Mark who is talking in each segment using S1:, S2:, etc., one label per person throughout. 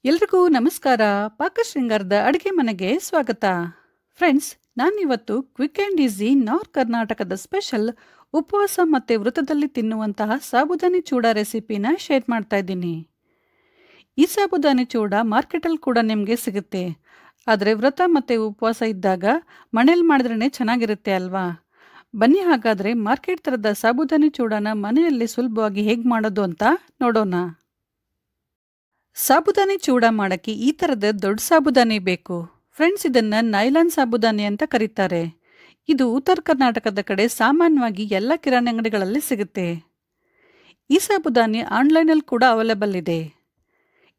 S1: ಎಲ್ರಿಗೂ ನಮಸ್ಕಾರ. ಪಾಕಶೃಂಗಾರದ ಅಡುಗೆ ಮನೆಗೆ ಸ್ವಾಗತ. ಫ್ರೆಂಡ್ಸ್, ನಾನಿವತ್ತು ಕ್ವಿಕ್ ಆ್ಯಂಡ್ ಈಸಿ ನಾರ್ತ್ ಕರ್ನಾಟಕದ ಸ್ಪೆಷಲ್ ಉಪವಾಸ ಮತ್ತು ವೃತದಲ್ಲಿ ತಿನ್ನುವಂತಹ ಸಾಬುದಾನಿ ಚೂಡ ರೆಸಿಪಿನ ಶೇರ್ ಮಾಡ್ತಾ ಇದ್ದೀನಿ. ಈ ಸಾಬುದಾನಿ ಚೂಡ ಮಾರ್ಕೆಟಲ್ಲಿ ಕೂಡ ನಿಮಗೆ ಸಿಗುತ್ತೆ. ಆದರೆ ವ್ರತ ಮತ್ತು ಉಪವಾಸ ಇದ್ದಾಗ ಮನೇಲಿ ಮಾಡಿದ್ರೇ ಚೆನ್ನಾಗಿರುತ್ತೆ ಅಲ್ವಾ? ಬನ್ನಿ ಹಾಗಾದರೆ ಮಾರ್ಕೆಟ್ ಥರದ ಸಾಬುದಾನಿ ಚೂಡನ ಮನೆಯಲ್ಲಿ ಸುಲಭವಾಗಿ ಹೇಗೆ ಮಾಡೋದು ಅಂತ ನೋಡೋಣ. ಸಾಬುದಾನಿ ಚೂಡ ಮಾಡೋಕ್ಕೆ ಈ ಥರದ ದೊಡ್ಡ ಸಾಬುದಾನಿ ಬೇಕು. ಫ್ರೆಂಡ್ಸ್, ಇದನ್ನು ನೈಲಾನ್ ಸಾಬುದಾನಿ ಅಂತ ಕರೀತಾರೆ. ಇದು ಉತ್ತರ ಕರ್ನಾಟಕದ ಕಡೆ ಸಾಮಾನ್ಯವಾಗಿ ಎಲ್ಲ ಕಿರಾಣಿ ಅಂಗಡಿಗಳಲ್ಲಿ ಸಿಗುತ್ತೆ. ಈ ಸಾಬುದಾನಿ ಆನ್ಲೈನಲ್ಲಿ ಕೂಡ ಅವೈಲೇಬಲ್ ಇದೆ.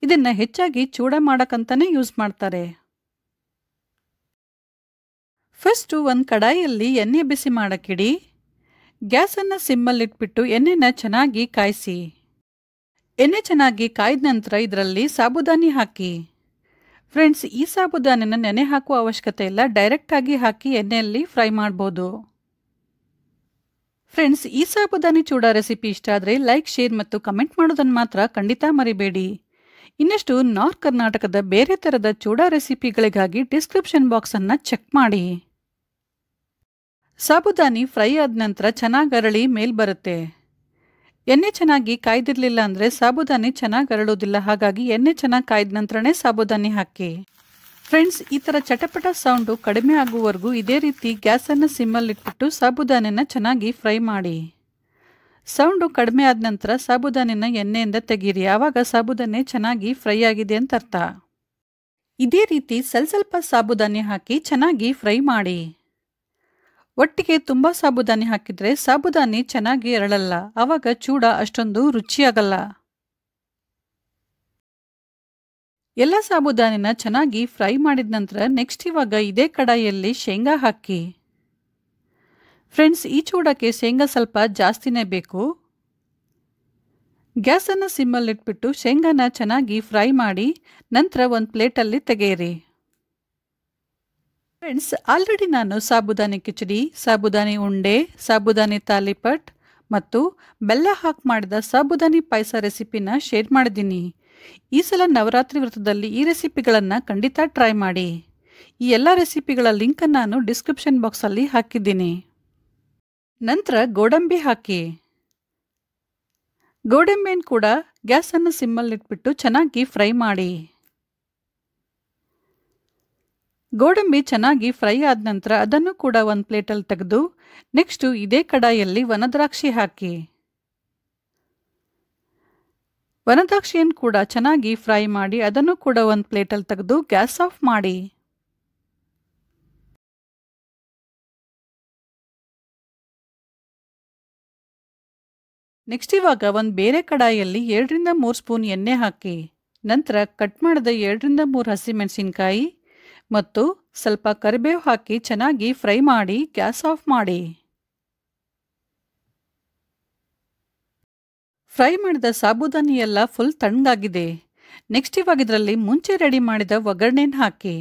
S1: ಇದನ್ನು ಹೆಚ್ಚಾಗಿ ಚೂಡ ಮಾಡೋಕ್ಕಂತಲೇ ಯೂಸ್ ಮಾಡ್ತಾರೆ. ಫಸ್ಟು ಒಂದು ಕಡಾಯಿಯಲ್ಲಿ ಎಣ್ಣೆ ಬಿಸಿ ಮಾಡೋಕ್ಕಿಡಿ. ಗ್ಯಾಸನ್ನು ಸಿಮ್ಮಲ್ಲಿಟ್ಬಿಟ್ಟು ಎಣ್ಣೆನ ಚೆನ್ನಾಗಿ ಕಾಯಿಸಿ. ಎಣ್ಣೆ ಚೆನ್ನಾಗಿ ಕಾಯ್ದ ನಂತರ ಇದರಲ್ಲಿ ಸಾಬುದಾನಿ ಹಾಕಿ. ಫ್ರೆಂಡ್ಸ್, ಈ ಸಾಬುದಾನಿನ ನೆನೆ ಹಾಕುವ ಅವಶ್ಯಕತೆ ಇಲ್ಲ, ಡೈರೆಕ್ಟಾಗಿ ಹಾಕಿ ಎಣ್ಣೆಯಲ್ಲಿ ಫ್ರೈ ಮಾಡ್ಬೋದು. ಫ್ರೆಂಡ್ಸ್, ಈ ಸಾಬುದಾನಿ ಚೂಡ ರೆಸಿಪಿ ಇಷ್ಟ ಆದರೆ ಲೈಕ್, ಶೇರ್ ಮತ್ತು ಕಮೆಂಟ್ ಮಾಡೋದನ್ನು ಮಾತ್ರ ಖಂಡಿತ ಮರಿಬೇಡಿ. ಇನ್ನಷ್ಟು ನಾರ್ತ್ ಕರ್ನಾಟಕದ ಬೇರೆ ಥರದ ಚೂಡ ರೆಸಿಪಿಗಳಿಗಾಗಿ ಡಿಸ್ಕ್ರಿಪ್ಷನ್ ಬಾಕ್ಸನ್ನು ಚೆಕ್ ಮಾಡಿ. ಸಾಬುದಾನಿ ಫ್ರೈ ಆದ ನಂತರ ಚೆನ್ನಾಗಿ ಅರಳಿ ಮೇಲ್ ಬರುತ್ತೆ. ಎಣ್ಣೆ ಚೆನ್ನಾಗಿ ಕಾಯ್ದಿರಲಿಲ್ಲ ಅಂದರೆ ಸಾಬುದಾನಿ ಚೆನ್ನಾಗಿ ಅರಳೋದಿಲ್ಲ. ಹಾಗಾಗಿ ಎಣ್ಣೆ ಚೆನ್ನಾಗಿ ಕಾಯ್ದ ನಂತರನೇ ಸಾಬುದಾನಿ ಹಾಕಿ. ಫ್ರೆಂಡ್ಸ್, ಈ ಥರ ಚಟಪಟ ಸೌಂಡು ಕಡಿಮೆ ಆಗುವವರೆಗೂ ಇದೇ ರೀತಿ ಗ್ಯಾಸನ್ನು ಸಿಮ್ಮಲ್ಲಿಟ್ಬಿಟ್ಟು ಸಾಬುದಾನಿನ ಚೆನ್ನಾಗಿ ಫ್ರೈ ಮಾಡಿ. ಸೌಂಡು ಕಡಿಮೆ ಆದ ನಂತರ ಸಾಬುದಾನಿನ ಎಣ್ಣೆಯಿಂದ ತೆಗೀರಿ. ಆವಾಗ ಸಾಬುದಾನಿ ಚೆನ್ನಾಗಿ ಫ್ರೈ ಆಗಿದೆ ಅಂತ ಅರ್ಥ. ಇದೇ ರೀತಿ ಸ್ವಲ್ಪ ಸಾಬುದಾನಿ ಹಾಕಿ ಚೆನ್ನಾಗಿ ಫ್ರೈ ಮಾಡಿ. ಒಟ್ಟಿಗೆ ತುಂಬ ಸಾಬುದಾನಿ ಹಾಕಿದರೆ ಸಾಬುದಾನಿ ಚೆನ್ನಾಗಿ ಅರಳಲ್ಲ, ಆವಾಗ ಚೂಡ ಅಷ್ಟೊಂದು ರುಚಿಯಾಗಲ್ಲ. ಎಲ್ಲ ಸಾಬುದಾನಿನ ಚೆನ್ನಾಗಿ ಫ್ರೈ ಮಾಡಿದ ನಂತರ ನೆಕ್ಸ್ಟ್ ಇವಾಗ ಇದೇ ಕಡಾಯಿಯಲ್ಲಿ ಶೇಂಗಾ ಹಾಕಿ. ಫ್ರೆಂಡ್ಸ್, ಈ ಚೂಡಕ್ಕೆ ಶೇಂಗಾ ಸ್ವಲ್ಪ ಜಾಸ್ತಿನೇ ಬೇಕು. ಗ್ಯಾಸನ್ನು ಸಿಮ್ಮಲ್ಲಿಟ್ಬಿಟ್ಟು ಶೇಂಗಾನ ಚೆನ್ನಾಗಿ ಫ್ರೈ ಮಾಡಿ ನಂತರ ಒಂದು ಪ್ಲೇಟಲ್ಲಿ ತೆಗೆಯಿರಿ. ಫ್ರೆಂಡ್ಸ್, ಆಲ್ರೆಡಿ ನಾನು ಸಾಬುದಾನಿ ಕಿಚಡಿ, ಸಾಬುದಾನಿ ಉಂಡೆ, ಸಾಬುದಾನಿ ತಾಲಿಪಟ್ ಮತ್ತು ಬೆಲ್ಲ ಹಾಕಿ ಮಾಡಿದ ಸಾಬುದಾನಿ ಪಾಯಸ ರೆಸಿಪಿನ ಶೇರ್ ಮಾಡಿದ್ದೀನಿ. ಈ ಸಲ ನವರಾತ್ರಿ ವ್ರತದಲ್ಲಿ ಈ ರೆಸಿಪಿಗಳನ್ನು ಖಂಡಿತ ಟ್ರೈ ಮಾಡಿ. ಈ ಎಲ್ಲ ರೆಸಿಪಿಗಳ ಲಿಂಕನ್ನು ನಾನು ಡಿಸ್ಕ್ರಿಪ್ಷನ್ ಬಾಕ್ಸಲ್ಲಿ ಹಾಕಿದ್ದೀನಿ. ನಂತರ ಗೋಡಂಬಿ ಹಾಕಿ. ಗೋಡಂಬಿನ ಕೂಡ ಗ್ಯಾಸನ್ನು ಸಿಮ್ಮಲ್ಲಿಟ್ಬಿಟ್ಟು ಚೆನ್ನಾಗಿ ಫ್ರೈ ಮಾಡಿ. ಗೋಡಂಬಿ ಚೆನ್ನಾಗಿ ಫ್ರೈ ಆದ ನಂತರ ಅದನ್ನು ಕೂಡ ಒಂದು ಪ್ಲೇಟಲ್ಲಿ ತೆಗೆದು ನೆಕ್ಸ್ಟು ಇದೇ ಕಡಾಯಿಯಲ್ಲಿ ವನದ್ರಾಕ್ಷಿ ಹಾಕಿ. ವನದ್ರಾಕ್ಷಿಯನ್ನು ಕೂಡ ಚೆನ್ನಾಗಿ ಫ್ರೈ ಮಾಡಿ ಅದನ್ನು ಕೂಡ ಒಂದು ಪ್ಲೇಟಲ್ಲಿ ತೆಗೆದು ಗ್ಯಾಸ್ ಆಫ್ ಮಾಡಿ. ನೆಕ್ಸ್ಟ್ ಇವಾಗ ಒಂದು ಬೇರೆ ಕಡಾಯಿಯಲ್ಲಿ 2-3 ಸ್ಪೂನ್ ಎಣ್ಣೆ ಹಾಕಿ. ನಂತರ ಕಟ್ ಮಾಡಿದ 2-3 ಹಸಿಮೆಣಸಿನಕಾಯಿ ಮತ್ತು ಸ್ವಲ್ಪ ಕರಿಬೇವು ಹಾಕಿ ಚೆನ್ನಾಗಿ ಫ್ರೈ ಮಾಡಿ ಗ್ಯಾಸ್ ಆಫ್ ಮಾಡಿ. ಫ್ರೈ ಮಾಡಿದ ಸಾಬುದಾನಿ ಎಲ್ಲ ಫುಲ್ ತಣ್ಣಗಾಗಿದೆ. ನೆಕ್ಸ್ಟ್ ಇವಾಗ ಇದರಲ್ಲಿ ಮುಂಚೆ ರೆಡಿ ಮಾಡಿದ ಒಗ್ಗರಣೆನ ಹಾಕಿ.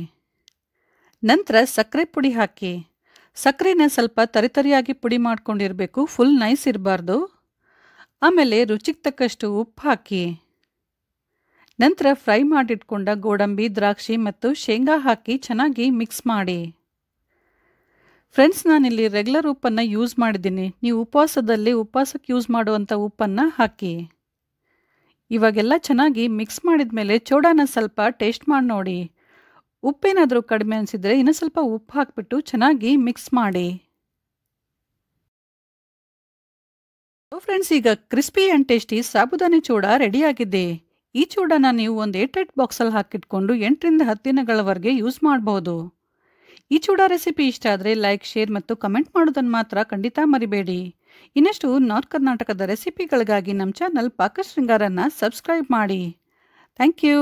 S1: ನಂತರ ಸಕ್ಕರೆ ಪುಡಿ ಹಾಕಿ. ಸಕ್ಕರೆನ ಸ್ವಲ್ಪ ತರಿತರಿಯಾಗಿ ಪುಡಿ ಮಾಡ್ಕೊಂಡಿರಬೇಕು, ಫುಲ್ ನೈಸ್ ಇರಬಾರ್ದು. ಆಮೇಲೆ ರುಚಿಗೆ ತಕ್ಕಷ್ಟು ಉಪ್ಪು ಹಾಕಿ. ನಂತರ ಫ್ರೈ ಮಾಡಿಟ್ಕೊಂಡ ಗೋಡಂಬಿ, ದ್ರಾಕ್ಷಿ ಮತ್ತು ಶೇಂಗಾ ಹಾಕಿ ಚೆನ್ನಾಗಿ ಮಿಕ್ಸ್ ಮಾಡಿ. ಫ್ರೆಂಡ್ಸ್, ನಾನಿಲ್ಲಿ ರೆಗ್ಯುಲರ್ ಉಪ್ಪನ್ನು ಯೂಸ್ ಮಾಡಿದ್ದೀನಿ. ನೀವು ಉಪವಾಸದಲ್ಲಿ ಉಪವಾಸಕ್ಕೆ ಯೂಸ್ ಮಾಡುವಂಥ ಉಪ್ಪನ್ನು ಹಾಕಿ. ಇವಾಗೆಲ್ಲ ಚೆನ್ನಾಗಿ ಮಿಕ್ಸ್ ಮಾಡಿದ ಮೇಲೆ ಚೂಡಾನ ಸ್ವಲ್ಪ ಟೇಸ್ಟ್ ಮಾಡಿ ನೋಡಿ. ಉಪ್ಪೇನಾದರೂ ಕಡಿಮೆ ಅನಿಸಿದರೆ ಇನ್ನೂ ಸ್ವಲ್ಪ ಉಪ್ಪು ಹಾಕಿಬಿಟ್ಟು ಚೆನ್ನಾಗಿ ಮಿಕ್ಸ್ ಮಾಡಿ. ಫ್ರೆಂಡ್ಸ್, ಈಗ ಕ್ರಿಸ್ಪಿ ಆ್ಯಂಡ್ ಟೇಸ್ಟಿ ಸಾಬುದಾನಿ ಚೂಡ ರೆಡಿಯಾಗಿದೆ. ಈ ಚೂಡನ ನೀವು ಒಂದು ಏರ್ಟೈಟ್ ಬಾಕ್ಸಲ್ಲಿ ಹಾಕಿಟ್ಕೊಂಡು 8-10 ದಿನಗಳವರೆಗೆ ಯೂಸ್ ಮಾಡಬಹುದು. ಈ ಚೂಡ ರೆಸಿಪಿ ಇಷ್ಟ ಆದರೆ ಲೈಕ್, ಶೇರ್ ಮತ್ತು ಕಮೆಂಟ್ ಮಾಡೋದನ್ನು ಮಾತ್ರ ಖಂಡಿತ ಮರಿಬೇಡಿ. ಇನ್ನಷ್ಟು ನಾರ್ತ್ ಕರ್ನಾಟಕದ ರೆಸಿಪಿಗಳಿಗಾಗಿ ನಮ್ಮ ಚಾನಲ್ ಪಾಕಶೃಂಗಾರನ ಸಬ್ಸ್ಕ್ರೈಬ್ ಮಾಡಿ. Thank you.